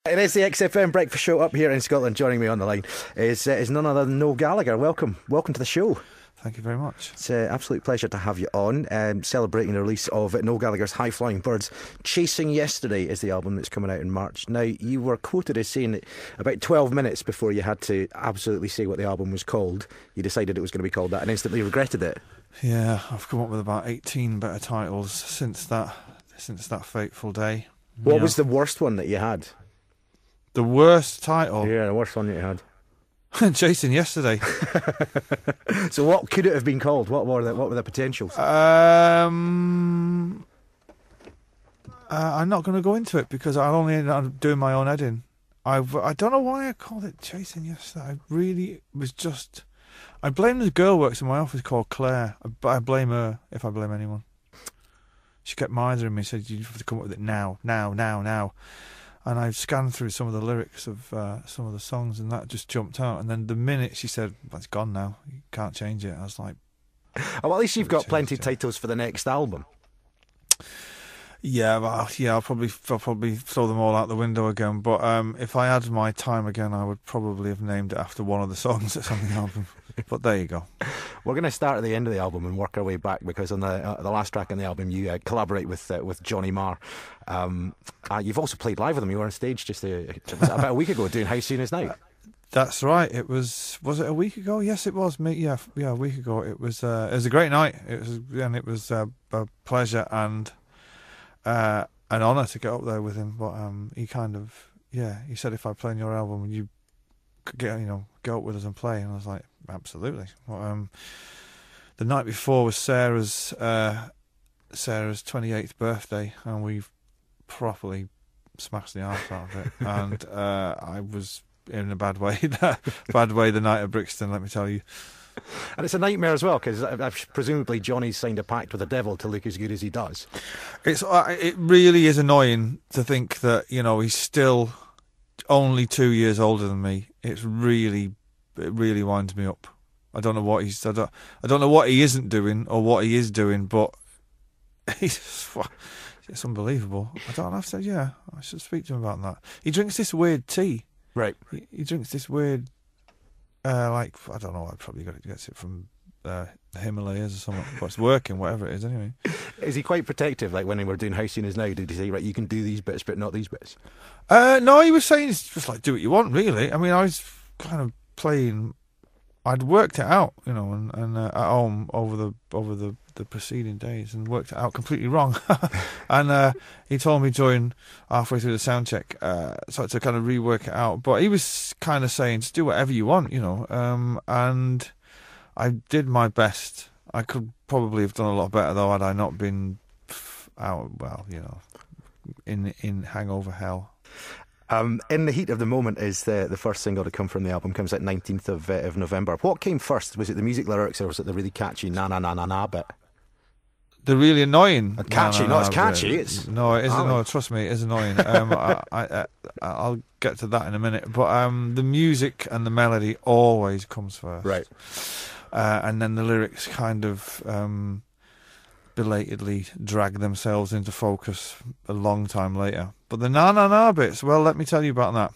It is the XFM Breakfast Show up here in Scotland. Joining me on the line is none other than Noel Gallagher. Welcome to the show. Thank you very much. It's an absolute pleasure to have you on. Celebrating the release of Noel Gallagher's High Flying Birds. Chasing Yesterday is the album that's coming out in March. Now, you were quoted as saying that about 12 minutes before you had to absolutely say what the album was called, you decided it was going to be called that and instantly regretted it. Yeah, I've come up with about 18 better titles since that fateful day. What was the worst one that you had? The worst title? Yeah, the worst one that you had. Chasing Yesterday. So what could it have been called? What were the potentials? I'm not going to go into it because I'll only end up doing my own editing. I don't know why I called it Chasing Yesterday. I really was just... I blame the girl who works in my office called Claire. I blame her if I blame anyone. She kept mithering me, said, you have to come up with it now. And I scanned through some of the lyrics of some of the songs, and that just jumped out. And then the minute she said, well, it's gone now, you can't change it, I was like... Oh, well, at least you've got plenty of titles for the next album. Yeah, well, I'll probably throw them all out the window again. But if I had my time again, I would probably have named it after one of the songs that's on the album. But there you go. We're going to start at the end of the album and work our way back, because on the last track on the album you collaborate with Johnny Marr. You've also played live with him. You were on stage just about a week ago doing How Soon Is Now. That's right. It was it a week ago? Yes, it was. Yeah, a week ago. It was a great night. It was a pleasure and an honour to get up there with him. But he said, if I play on your album, you could get up with us and play. And I was like, absolutely. Well, the night before was Sarah's 28th birthday, and we properly smashed the arse out of it. And I was in a bad way the night at Brixton, let me tell you. And it's a nightmare as well, because presumably Johnny's signed a pact with the devil to look as good as he does. It really is annoying to think that he's still only 2 years older than me. It really winds me up. I don't know what I don't know what he isn't doing or what he is doing, but it's unbelievable. I should speak to him about that. He drinks this weird tea. Right. He drinks this weird, I don't know, I probably gets it from the Himalayas or something, but it's working, whatever it is anyway. Is he quite protective? Like when we were doing How Soon Is Now, did he say, right, you can do these bits but not these bits? No, he was saying it's just like, do what you want, really. I mean, I was kind of playing... I'd worked it out, and at home over the preceding days, and worked it out completely wrong. And he told me during halfway through the sound check, so to kind of rework it out. But he was kind of saying, just do whatever you want, and I did my best. I could probably have done a lot better though had I not been out. Well, in hangover hell. In the Heat of the Moment is the first single to come from the album. Comes out 19th of November. What came first? Was it the music lyrics, or was it the really catchy na na na na na bit? The really annoying. Catchy, no, it's catchy. No, it isn't. No, trust me, it is annoying. I'll get to that in a minute. But the music and the melody always comes first, right? And then the lyrics kind of belatedly drag themselves into focus a long time later. But the na na na bits, well, let me tell you about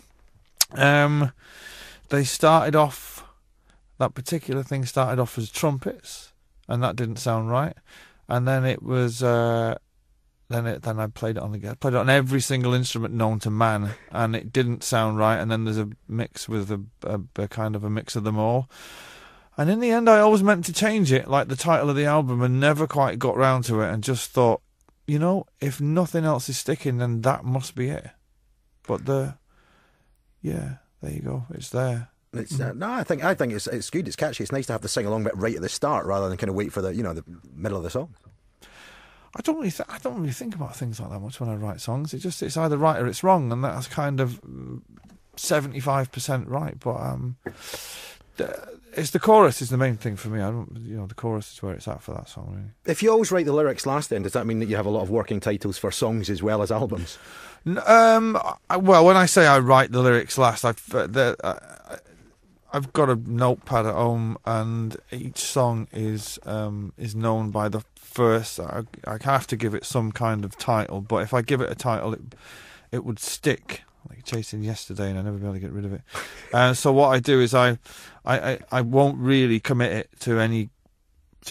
that. They started off. That particular thing started off as trumpets, and that didn't sound right. And then it was, then I played it on every single instrument known to man, and it didn't sound right. And then there's a mix with a kind of a mix of them all. And in the end, I always meant to change it, like the title of the album, and never quite got round to it. And just thought, if nothing else is sticking, then that must be it. But there you go, it's there. It's, no, I think it's good. It's catchy. It's nice to have the sing along bit right at the start rather than kind of wait for the the middle of the song. I don't really think about things like that much when I write songs. It's either right or it's wrong, and that's kind of 75% right. But it's the chorus is the main thing for me. The chorus is where it's at for that song. Really. If you always write the lyrics last, then does that mean that you have a lot of working titles for songs as well as albums? Well, when I say I write the lyrics last, I've got a notepad at home, and each song is known by the first. I have to give it some kind of title, but if I give it a title, it would stick like chasing yesterday, and I never be able to get rid of it. So what I do is I won't really commit it to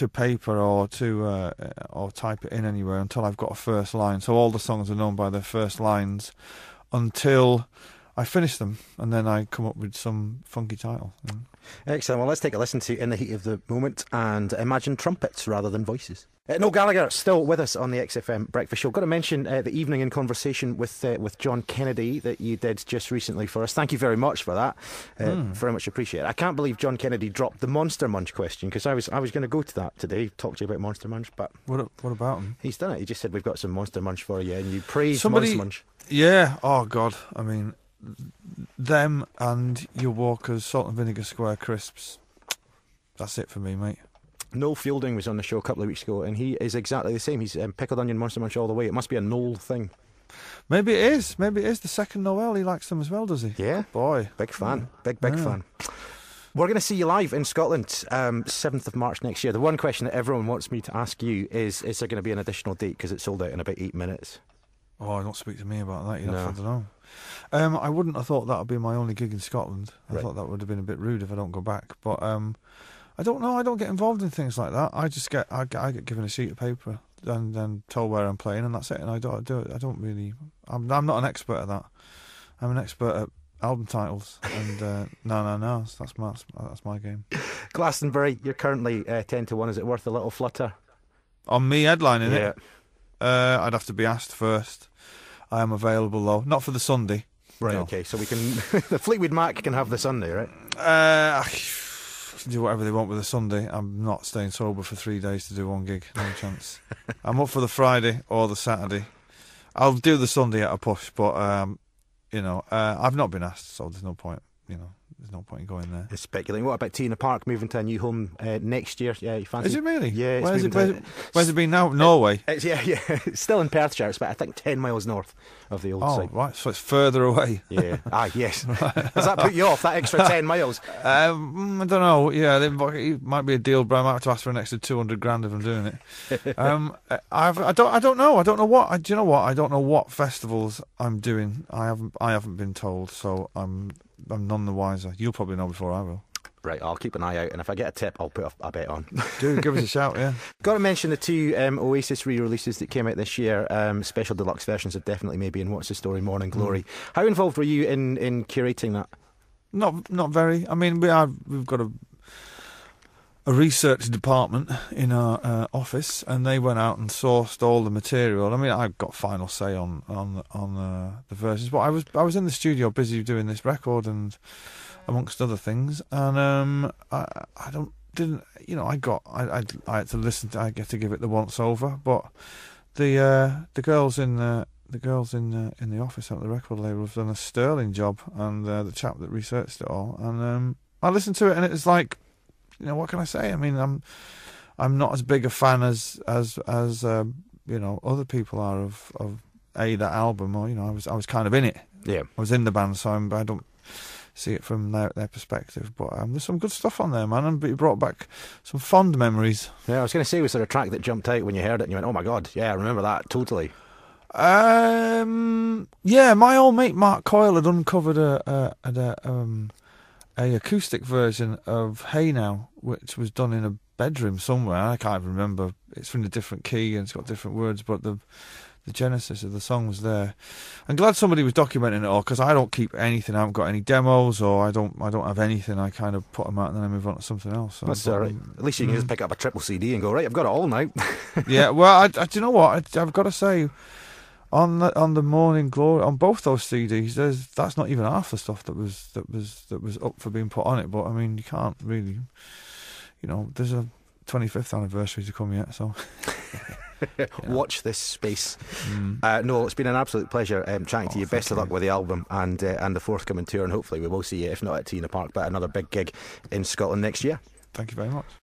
paper or type it in anywhere until I've got a first line. So all the songs are known by their first lines until I finish them, and then I come up with some funky title. Excellent. Well, let's take a listen to In the Heat of the Moment and imagine trumpets rather than voices. Noel Gallagher still with us on the XFM Breakfast Show. Got to mention the evening in conversation with John Kennedy that you did just recently for us. Thank you very much for that. Very much appreciate it. I can't believe John Kennedy dropped the Monster Munch question, because I was going to go to that today, talk to you about Monster Munch, but what about him? He's done it. He just said we've got some Monster Munch for you, and you praised Monster Munch. Yeah. Oh God. I mean, them and your Walker's salt and vinegar square crisps. That's it for me, mate. Noel Fielding was on the show a couple of weeks ago, and he is exactly the same. He's pickled onion Monster Munch all the way. It must be a Noel thing. Maybe it is. Maybe it is. The second Noel, he likes them as well, does he? Yeah. Boy. Big fan. Big fan. We're going to see you live in Scotland 7th of March next year. The one question that everyone wants me to ask you is there going to be an additional date, because it's sold out in about 8 minutes? Oh, don't speak to me about that. I don't know. I wouldn't have thought that would be my only gig in Scotland. I thought that would have been a bit rude if I don't go back. But I don't know. I don't get involved in things like that. I get given a sheet of paper and then told where I'm playing, and that's it. And I don't do it. I don't really. I'm not an expert at that. I'm an expert at album titles and no. That's my game. Glastonbury, you're currently 10-1. Is it worth a little flutter? On me headlining it? I'd have to be asked first. I am available though, not for the Sunday. Right. No. Okay. So we can. The Fleetwood Mac can have the Sunday, right? Do whatever they want with the Sunday. I'm not staying sober for 3 days to do one gig. No chance. I'm up for the Friday or the Saturday. I'll do the Sunday at a push, but I've not been asked, so there's no point. There's no point in going there. It's speculating. What about Tina Park moving to a new home next year? Yeah, you fancy? Is it really? Yeah. Where's it been now? Norway? It's it's still in Perthshire. It's about, I think, 10 miles north of the old site. Oh, right. So it's further away. Yeah. Yes. Does that put you off, that extra 10 miles? I don't know. Yeah, it might be a deal, but I might have to ask for an extra 200 grand if I'm doing it. I don't know. I don't know what. Do you know what? I don't know what festivals I'm doing. I haven't been told, so I'm none the wiser. You'll probably know before I will. Right, I'll keep an eye out, and if I get a tip, I'll put a bet on. Do give us a shout, yeah. Got to mention the two Oasis re-releases that came out this year. Special deluxe versions of Definitely Maybe and What's the Story, Morning Glory. How involved were you in curating that? Not very. I mean, we've got a research department in our office, and they went out and sourced all the material. I mean, I've got final say on the versions, but I was in the studio busy doing this record and amongst other things, and I had to listen. I get to give it the once over, but the girls in the office at the record label have done a sterling job, and the chap that researched it all, and I listened to it, and it's like, what can I say? I mean, I'm not as big a fan as other people are of that album, or I was kind of in it. Yeah, I was in the band, so I don't see it from their perspective. But there's some good stuff on there, man, and it brought back some fond memories. Yeah, I was going to say, was there a track that jumped out when you heard it and you went, "Oh my God, yeah, I remember that totally"? Yeah, my old mate Mark Coyle had uncovered a acoustic version of Hey Now, which was done in a bedroom somewhere. I can't even remember. It's in a different key and it's got different words, but the genesis of the song was there. I'm glad somebody was documenting it all, because I don't keep anything. I haven't got any demos, or I don't have anything. I kind of put them out and then I move on to something else. So that's all right. At least you can just pick up a triple CD and go, right, I've got it all now. Yeah, well, do you know what? I've got to say, on the Morning Glory, on both those CDs, that's not even half the stuff that was up for being put on it. But I mean, you can't really, there's a 25th anniversary to come yet, so watch this space. Noel, it's been an absolute pleasure chatting to you. Best of luck with the album and the forthcoming tour, and hopefully we will see you, if not at Tina Park, but another big gig in Scotland next year. Thank you very much.